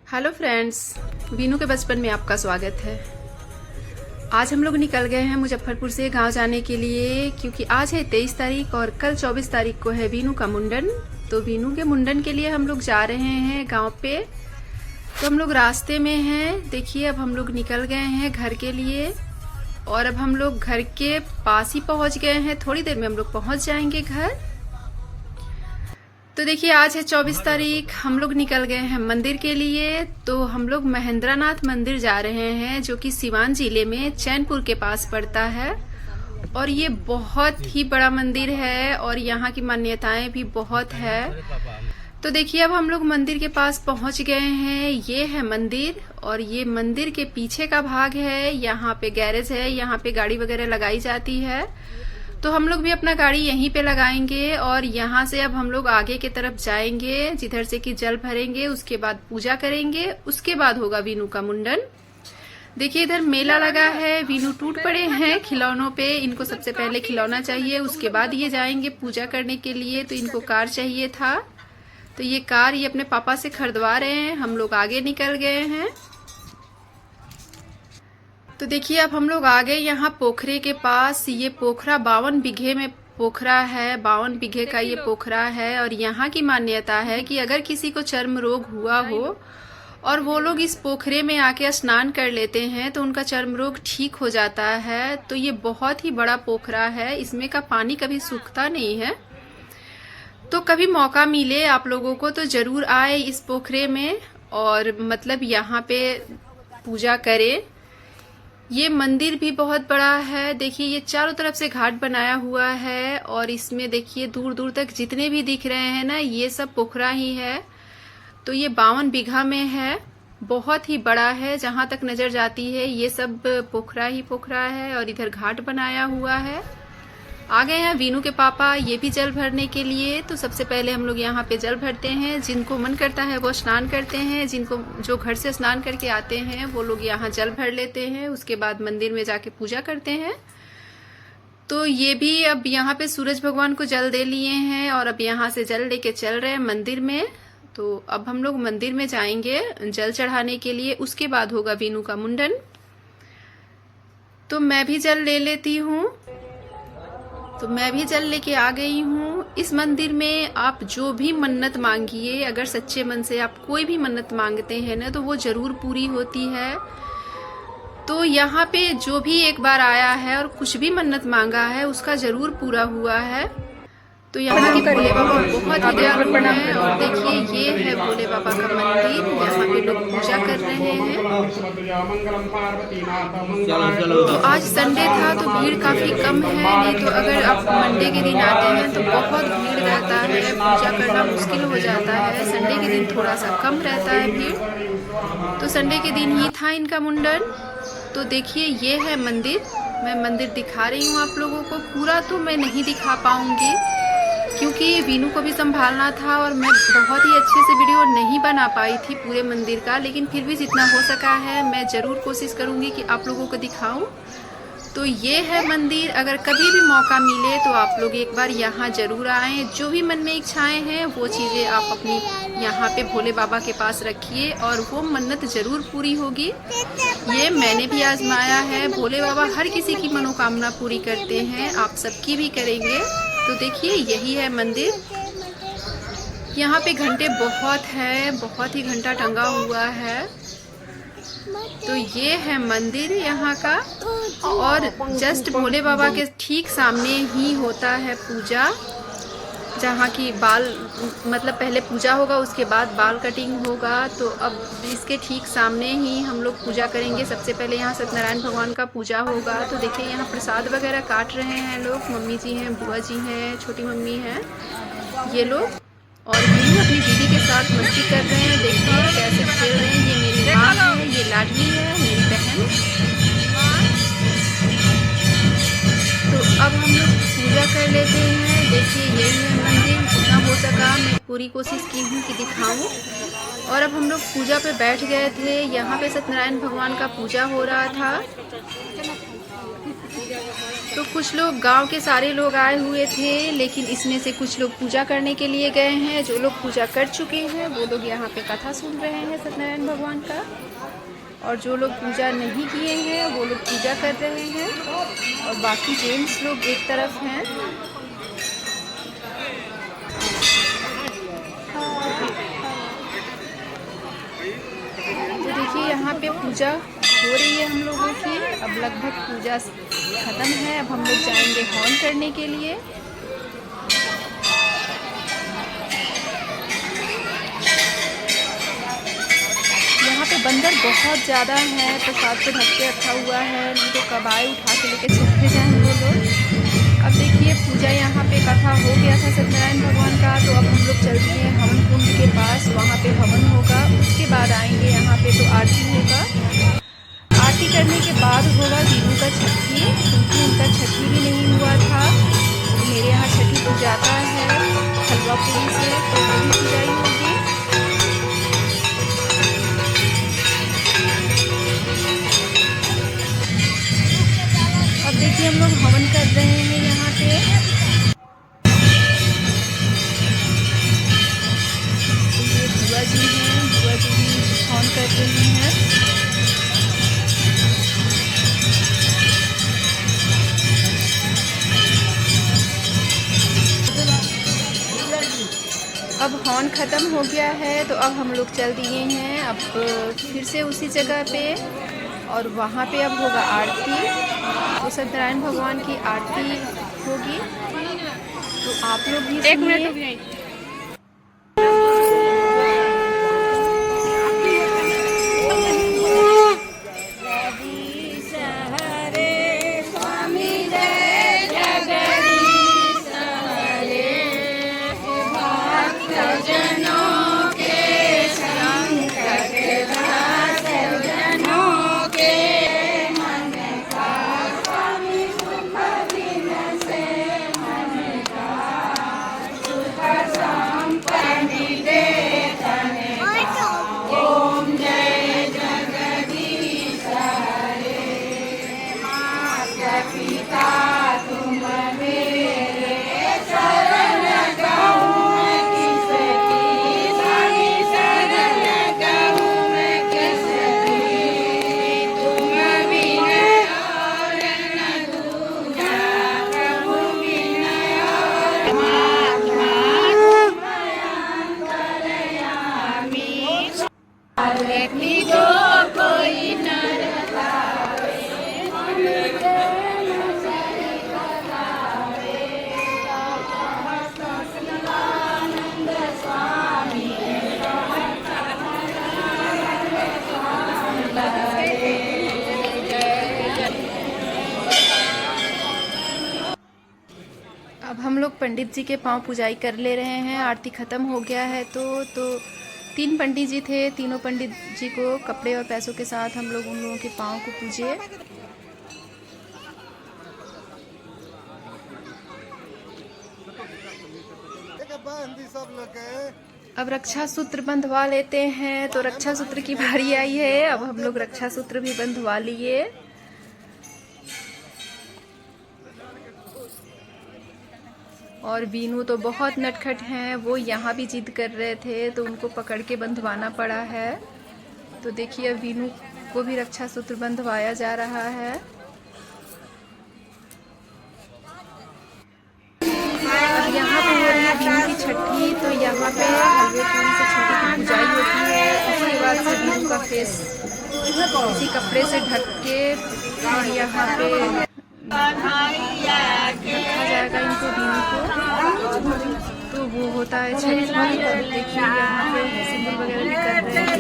Hello friends, Veenu के बचपन में आपका स्वागत है। आज हम लोग निकल गए हैं मुजफ्फरपुर से गांव जाने के लिए, क्योंकि आज है 23 तारीख और कल 24 तारीख को है वीनू का मुंडन। तो वीनू के मुंडन के लिए हम लोग जा रहे हैं गांव पे। तो हम लोग रास्ते में हैं। देखिए, अब हम लोग निकल गए हैं घर के लिए और अब हम लोग घर के पास ही पहुंच गए हैं। थोड़ी देर में हम लोग पहुंच जाएंगे घर। तो देखिए, आज है 24 तारीख, हम लोग निकल गए हैं मंदिर के लिए। तो हम लोग महेंद्रनाथ मंदिर जा रहे हैं, जो कि सिवान जिले में चैनपुर के पास पड़ता है। और ये बहुत ही बड़ा मंदिर है और यहाँ की मान्यताएं भी बहुत है। तो देखिए, अब हम लोग मंदिर के पास पहुंच गए हैं। ये है मंदिर और ये मंदिर के पीछे का भाग है। यहाँ पे गैरेज है, यहाँ पे गाड़ी वगैरह लगाई जाती है। तो हम लोग भी अपना गाड़ी यहीं पे लगाएंगे और यहाँ से अब हम लोग आगे की तरफ जाएंगे, जिधर से कि जल भरेंगे, उसके बाद पूजा करेंगे, उसके बाद होगा वीनू का मुंडन। देखिए, इधर मेला लगा है। वीनू टूट पड़े हैं खिलौनों पे। इनको सबसे पहले खिलौना चाहिए, उसके बाद ये जाएंगे पूजा करने के लिए। तो इनको कार चाहिए था, तो ये कार ये अपने पापा से खरीदवा रहे हैं। हम लोग आगे निकल गए हैं। तो देखिए, अब हम लोग आ गए यहाँ पोखरे के पास। ये पोखरा 52 बीघे में पोखरा है, 52 बीघे का ये पोखरा है। और यहाँ की मान्यता है कि अगर किसी को चर्म रोग हुआ हो और वो लोग इस पोखरे में आके स्नान कर लेते हैं तो उनका चर्म रोग ठीक हो जाता है। तो ये बहुत ही बड़ा पोखरा है, इसमें का पानी कभी सूखता नहीं है। तो कभी मौका मिले आप लोगों को तो जरूर आए इस पोखरे में और मतलब यहाँ पे पूजा करें। ये मंदिर भी बहुत बड़ा है। देखिए, ये चारों तरफ से घाट बनाया हुआ है और इसमें देखिए दूर दूर तक जितने भी दिख रहे हैं ना, ये सब पोखरा ही है। तो ये 52 बीघा में है, बहुत ही बड़ा है। जहां तक नजर जाती है ये सब पोखरा ही पोखरा है और इधर घाट बनाया हुआ है। आ गए हैं वीनू के पापा, ये भी जल भरने के लिए। तो सबसे पहले हम लोग यहाँ पे जल भरते हैं। जिनको मन करता है वो स्नान करते हैं, जिनको जो घर से स्नान करके आते हैं वो लोग यहाँ जल भर लेते हैं। उसके बाद मंदिर में जाके पूजा करते हैं। तो ये भी अब यहाँ पे सूरज भगवान को जल दे लिए हैं और अब यहाँ से जल लेके चल रहे हैं मंदिर में। तो अब हम लोग मंदिर में जाएंगे जल चढ़ाने के लिए, उसके बाद होगा वीनू का मुंडन। तो मैं भी जल ले लेती हूँ। तो मैं भी जल लेके आ गई हूँ। इस मंदिर में आप जो भी मन्नत मांगिए, अगर सच्चे मन से आप कोई भी मन्नत मांगते हैं ना, तो वो जरूर पूरी होती है। तो यहाँ पे जो भी एक बार आया है और कुछ भी मन्नत मांगा है उसका जरूर पूरा हुआ है। तो यहाँ के भोले बाबा बहुत ही दयालु हैं। और देखिए, ये है भोले बाबा का मंदिर, यहाँ पे लोग पूजा कर रहे हैं। तो आज संडे था तो भीड़ काफी कम है, नहीं तो अगर आप मंडे के दिन आते हैं तो बहुत भीड़ रहता है, पूजा करना मुश्किल हो जाता है। संडे के दिन थोड़ा सा कम रहता है भीड़। तो संडे के दिन ही था इनका मुंडन। तो देखिए, ये है मंदिर। मैं मंदिर दिखा रही हूँ आप लोगों को। पूरा तो मैं नहीं दिखा पाऊंगी क्योंकि वीनू को भी संभालना था और मैं बहुत ही अच्छे से वीडियो नहीं बना पाई थी पूरे मंदिर का। लेकिन फिर भी जितना हो सका है मैं ज़रूर कोशिश करूंगी कि आप लोगों को दिखाऊं। तो ये है मंदिर। अगर कभी भी मौका मिले तो आप लोग एक बार यहाँ ज़रूर आएँ। जो भी मन में इच्छाएं हैं वो चीज़ें आप अपनी यहाँ पे भोले बाबा के पास रखिए और वो मन्नत ज़रूर पूरी होगी। ये मैंने भी आजमाया है। भोले बाबा हर किसी की मनोकामना पूरी करते हैं, आप सबकी भी करेंगे। तो देखिए, यही है मंदिर। यहाँ पे घंटे बहुत है, बहुत ही घंटा टंगा हुआ है। तो ये है मंदिर यहाँ का। और जस्ट भोले बाबा के ठीक सामने ही होता है पूजा, जहाँ की बाल मतलब पहले पूजा होगा, उसके बाद बाल कटिंग होगा। तो अब इसके ठीक सामने ही हम लोग पूजा करेंगे। सबसे पहले यहाँ सत्यनारायण भगवान का पूजा होगा। तो देखिए, यहाँ प्रसाद वगैरह काट रहे हैं लोग। मम्मी जी हैं, बुआ जी हैं, छोटी मम्मी हैं, ये लोग। और वीनू अपनी दीदी के साथ मस्ती कर रहे हैं। देखिए कैसे खेल रहे हैं। ये मेरी माँ है, ये लाडली है, मेरी बहन। तो अब हम लोग पूजा कर लेते हैं। देखिए, यही है मंदिर। जितना हो सका मैं पूरी कोशिश की हूँ कि दिखाऊं। और अब हम लोग पूजा पे बैठ गए थे। यहाँ पे सत्यनारायण भगवान का पूजा हो रहा था। तो कुछ लोग गांव के सारे लोग आए हुए थे, लेकिन इसमें से कुछ लोग पूजा करने के लिए गए हैं। जो लोग पूजा कर चुके हैं वो लोग यहाँ पे कथा सुन रहे हैं सत्यनारायण भगवान का, और जो लोग पूजा नहीं किए हैं वो लोग पूजा कर रहे हैं, और बाकी जेंट्स लोग एक तरफ हैं। तो देखिए यहाँ पे पूजा हो रही है हम लोगों की। अब लगभग पूजा ख़त्म है। अब हम लोग जाएंगे हवन करने के लिए। यहाँ पे बंदर बहुत ज़्यादा है, प्रसाद से ढक के रखा हुआ है, नहीं तो कब आए उठा के लेके चलते जाएँ वो लोग। अब देखिए पूजा यहाँ पे कथा हो गया था सत्यनारायण भगवान का, तो अब हम लोग चलते हैं हवन कुंड के पास, वहाँ पे हवन होगा। उसके बाद आएंगे यहाँ पे तो आरती होगा। आरती करने के बाद होगा दीनू का छठी, क्योंकि उनका छठी भी नहीं हुआ था। मेरे यहाँ छठी पूजाता है हलवा पूरी से, तो वही पूजाई होगी। अब देखिए हम लोग हवन कर रहे हैं यहाँ पे। ये बुआ जी हैं, बुआ जी भी हवन कर रही हैं। अब हवन ख़त्म हो गया है, तो अब हम लोग चल दिए हैं अब फिर से उसी जगह पे, और वहाँ पे अब होगा आरती। तो सत्यनारायण भगवान की आरती होगी, तो आप लोग भी सुनिए। अब हम लोग पंडित जी के पांव पूजाई कर ले रहे हैं। आरती ख़त्म हो गया है तो 3 पंडित जी थे, तीनों पंडित जी को कपड़े और पैसों के साथ हम लोग उन लोगों के पांव को पूजे। अब रक्षा सूत्र बंधवा लेते हैं, तो रक्षा सूत्र की बारी आई है। अब हम लोग रक्षा सूत्र भी बंधवा लिए। और बीनू तो बहुत नटखट हैं, वो यहाँ भी जिद कर रहे थे, तो उनको पकड़ के बंधवाना पड़ा है। तो देखिए अब बीनू को भी रक्षा सूत्र बंधवाया जा रहा है। अब यहाँ पे हो रही है बीनू की छठी, तो यहाँ पे हलवे पूरी से छठी की पूजाई होती है। उसके बाद से बीनू का फेस किसी कपड़े से ढक के और यहाँ पे रखा जाएगा इनको, बीनू को। तो वो होता है छठी। देखिए यहाँ पे सिंदूर वगैरह भी कर रहे हैं।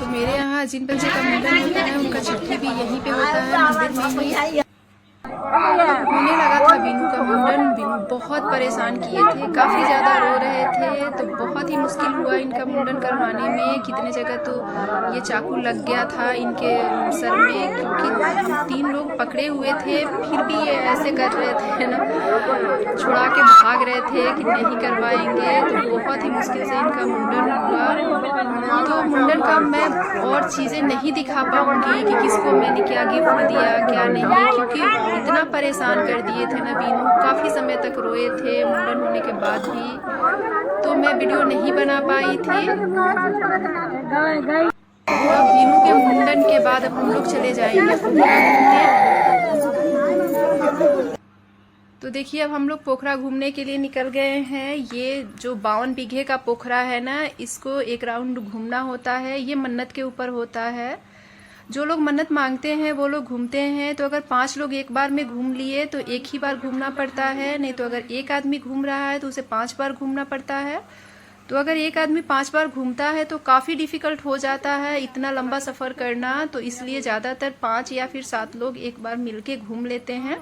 तो मेरे यहाँ जिन बच्चे का मुंडन होता है उनका छठी भी यहीं पे होता है, मंदिर में ही। होने लगा था वीनू का मुंडन। वीनू बहुत परेशान किए थे, काफ़ी ज़्यादा रो रहे थे, तो बहुत ही मुश्किल हुआ इनका मुंडन करवाने में। कितने जगह तो ये चाकू लग गया था इनके सर में, क्योंकि हम 3 लोग पकड़े हुए थे, फिर भी ये ऐसे कर रहे थे ना, छुड़ा के भाग रहे थे कि नहीं करवाएंगे। तो बहुत ही मुश्किल से इनका मुंडन हुआ। तो मुंडन का मैं और चीज़ें नहीं दिखा पाऊँगी कि किसको मैंने क्या गिफ्ट दिया क्या नहीं, क्योंकि इतना परेशान कर दिए थे ना वीनू, काफ़ी समय तक रोए थे मुंडन होने के बाद भी, तो मैं वीडियो नहीं बना पाई थी। अब वीनू के मुंडन के बाद अब हम लोग चले जाएंगे पोखरा घूमने। तो देखिए अब हम लोग पोखरा घूमने के लिए निकल गए हैं। ये जो 52 बीघे का पोखरा है ना, इसको एक राउंड घूमना होता है। ये मन्नत के ऊपर होता है। जो लोग मन्नत मांगते हैं वो लोग घूमते हैं। तो अगर 5 लोग एक बार में घूम लिए तो एक ही बार घूमना पड़ता है, नहीं तो अगर एक आदमी घूम रहा है तो उसे 5 बार घूमना पड़ता है। तो अगर एक आदमी 5 बार घूमता है तो काफ़ी डिफ़िकल्ट हो जाता है इतना लंबा सफ़र करना, तो इसलिए ज़्यादातर 5 या फिर 7 लोग एक बार मिलके घूम लेते हैं।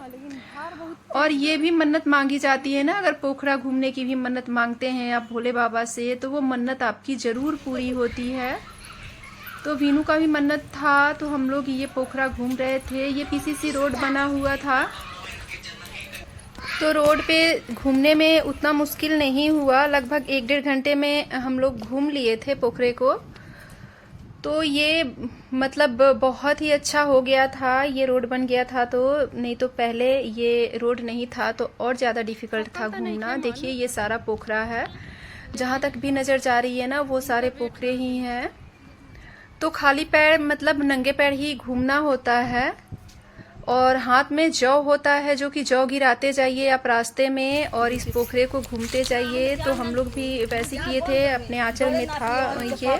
और ये भी मन्नत मांगी जाती है ना, अगर पोखरा घूमने की भी मन्नत मांगते हैं आप भोले बाबा से, तो वो मन्नत आपकी ज़रूर पूरी होती है। तो वीनू का भी मन्नत था, तो हम लोग ये पोखरा घूम रहे थे। ये पीसीसी रोड बना हुआ था, तो रोड पे घूमने में उतना मुश्किल नहीं हुआ। लगभग 1-1.5 घंटे में हम लोग घूम लिए थे पोखरे को। तो ये मतलब बहुत ही अच्छा हो गया था, ये रोड बन गया था। तो नहीं तो पहले ये रोड नहीं था तो और ज़्यादा डिफ़िकल्ट था घूमना। देखिए ये सारा पोखरा है, जहाँ तक भी नज़र जा रही है ना वो सारे पोखरे ही हैं। तो खाली पैर मतलब नंगे पैर ही घूमना होता है, और हाथ में जौ होता है जो कि जौ गिराते जाइए आप रास्ते में और इस पोखरे को घूमते जाइए। तो हम लोग भी वैसे किए थे, अपने आंचल में था ये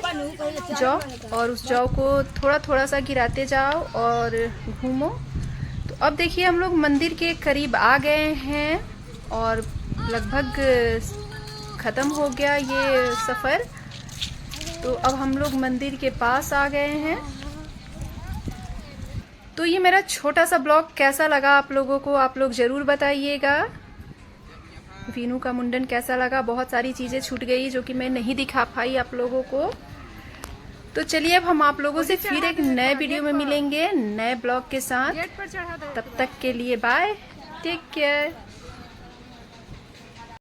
जौ, और उस जौ को थोड़ा थोड़ा सा गिराते जाओ और घूमो। तो अब देखिए हम लोग मंदिर के करीब आ गए हैं और लगभग ख़त्म हो गया ये सफ़र। तो अब हम लोग मंदिर के पास आ गए हैं। तो ये मेरा छोटा सा ब्लॉग कैसा लगा आप लोगों को, आप लोग ज़रूर बताइएगा। वीनू का मुंडन कैसा लगा, बहुत सारी चीज़ें छूट गई जो कि मैं नहीं दिखा पाई आप लोगों को। तो चलिए अब हम आप लोगों से फिर एक नए वीडियो में मिलेंगे नए ब्लॉग के साथ। तब तक के लिए बाय, टेक केयर।